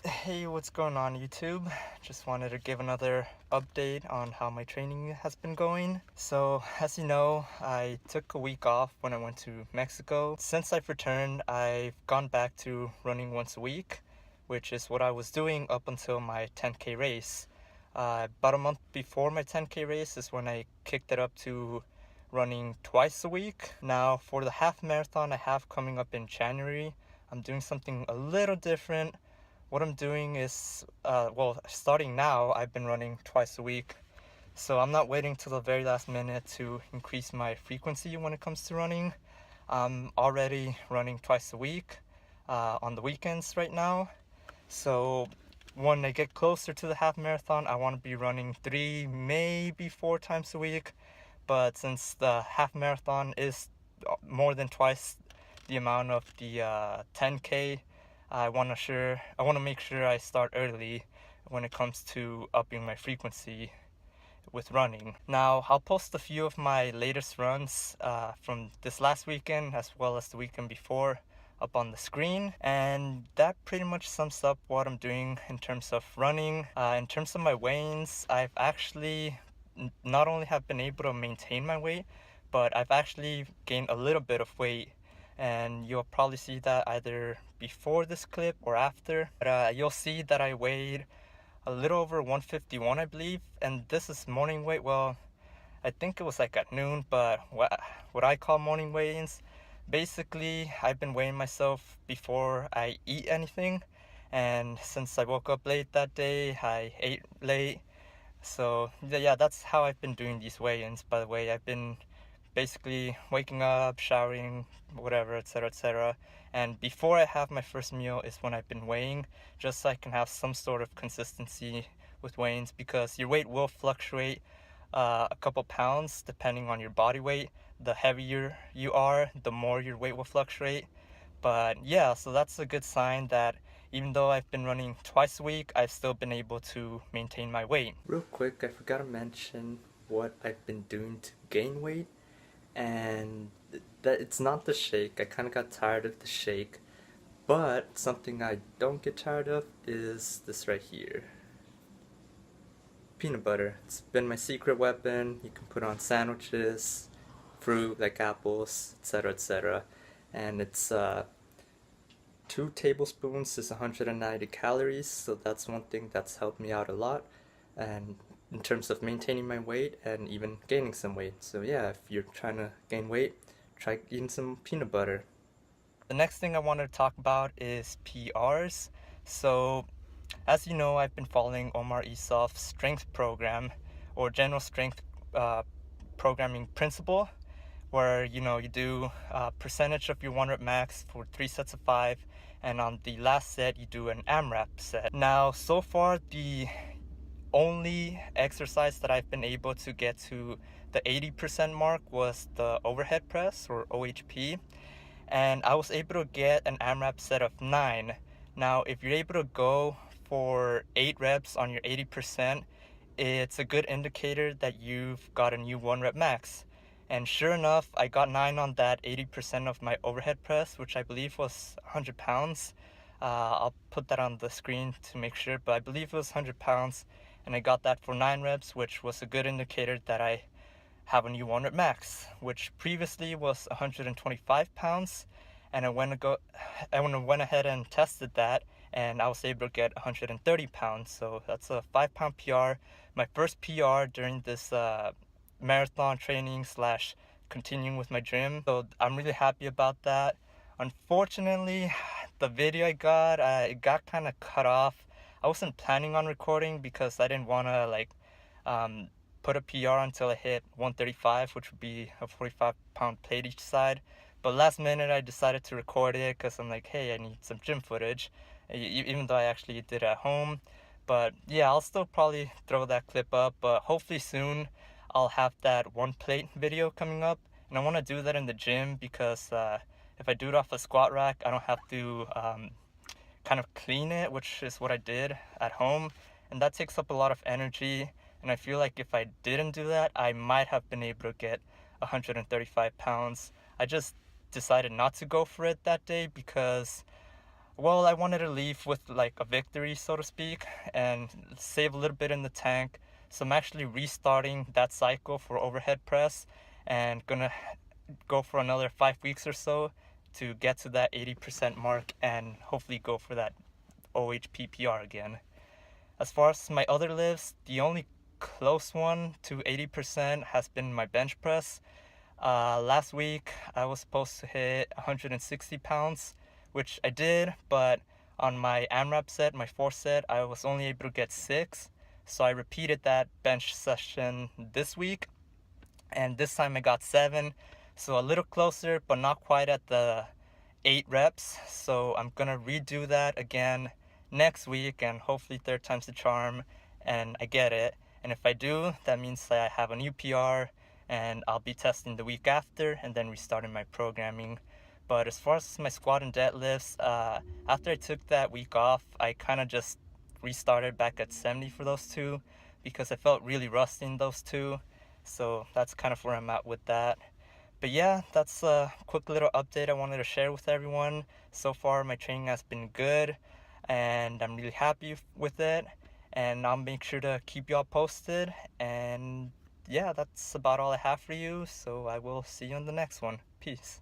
Hey, what's going on YouTube? Just wanted to give another update on how my training has been going. So, as you know, I took a week off when I went to Mexico. Since I've returned, I've gone back to running once a week, which is what I was doing up until my 10K race. About a month before my 10K race is when I kicked it up to running twice a week. Now, for the half marathon I have coming up in January, I'm doing something a little different. What I'm doing is, starting now, I've been running twice a week. So I'm not waiting till the very last minute to increase my frequency when it comes to running. I'm already running twice a week on the weekends right now. So when I get closer to the half marathon, I want to be running 3, maybe 4 times a week. But since the half marathon is more than twice the amount of the 10K, I want to make sure I start early when it comes to upping my frequency with running. Now, I'll post a few of my latest runs from this last weekend as well as the weekend before up on the screen, and that pretty much sums up what I'm doing in terms of running. In terms of my weigh-ins, I've actually not only have been able to maintain my weight, but I've actually gained a little bit of weight, and you'll probably see that either before this clip or after. But you'll see that I weighed a little over 151, I believe, and this is morning weight. Well, I think it was like at noon, but what I call morning weigh-ins, basically I've been weighing myself before I eat anything, and since I woke up late that day, I ate late. So yeah, that's how I've been doing these weigh-ins. By the way, I've been basically waking up, showering, whatever, etc., etc. And before I have my first meal is when I've been weighing, just so I can have some sort of consistency with weigh-ins, because your weight will fluctuate a couple pounds depending on your body weight. The heavier you are, the more your weight will fluctuate. But yeah, so that's a good sign that even though I've been running twice a week, I've still been able to maintain my weight. Real quick, I forgot to mention what I've been doing to gain weight, and that it's not the shake. I kind of got tired of the shake, but something I don't get tired of is this right here. Peanut butter. It's been my secret weapon. You can put on sandwiches, fruit like apples, etc., etc. And it's 2 tablespoons is 190 calories, so that's one thing that's helped me out a lot, and in terms of maintaining my weight and even gaining some weight. So yeah, if you're trying to gain weight, try eating some peanut butter. The next thing I wanted to talk about is PRs. So as you know, I've been following Omar Isuf's strength program, or general strength programming principle, where you do a percentage of your 1 rep max for 3 sets of 5, and on the last set you do an AMRAP set. Now, so far the only exercise that I've been able to get to the 80% mark was the overhead press, or OHP, and I was able to get an AMRAP set of 9. Now, if you're able to go for 8 reps on your 80%, it's a good indicator that you've got a new 1 rep max. And sure enough, I got 9 on that 80% of my overhead press, which I believe was 100 pounds. I'll put that on the screen to make sure, but I believe it was 100 pounds, and I got that for 9 reps, which was a good indicator that I have a new 1 rep max, which previously was 125 pounds, and I went ahead and tested that, and I was able to get 130 pounds, so that's a 5-pound PR, my first PR during this marathon training slash continuing with my gym. So I'm really happy about that. Unfortunately, the video I got, it got kind of cut off. I wasn't planning on recording because I didn't want to put a PR until I hit 135, which would be a 45-pound plate each side. But last minute I decided to record it because I'm like, hey, I need some gym footage, even though I actually did it at home. But yeah, I'll still probably throw that clip up, but hopefully soon I'll have that 1 plate video coming up, and I want to do that in the gym because if I do it off a squat rack, I don't have to kind of clean it, which is what I did at home, and that takes up a lot of energy, and I feel like if I didn't do that, I might have been able to get 135 pounds. I just decided not to go for it that day because Well, I wanted to leave with like a victory, so to speak, and save a little bit in the tank. So I'm actually restarting that cycle for overhead press and gonna go for another 5 weeks or so to get to that 80% mark and hopefully go for that OHP PR again. As far as my other lifts, the only close one to 80% has been my bench press. Last week I was supposed to hit 160 pounds, which I did, but on my AMRAP set, my fourth set, I was only able to get 6. So I repeated that bench session this week, and this time I got 7. So a little closer, but not quite at the 8 reps. So I'm gonna redo that again next week, and hopefully third time's the charm and I get it. And if I do, that means that I have a new PR, and I'll be testing the week after and then restarting my programming. But as far as my squat and deadlifts, after I took that week off, I kind of just restarted back at 70 for those two because I felt really rusty in those two. So that's kind of where I'm at with that. But yeah, that's a quick little update I wanted to share with everyone. So far, my training has been good, and I'm really happy with it. And I'll make sure to keep y'all posted. And yeah, that's about all I have for you. So I will see you in the next one. Peace.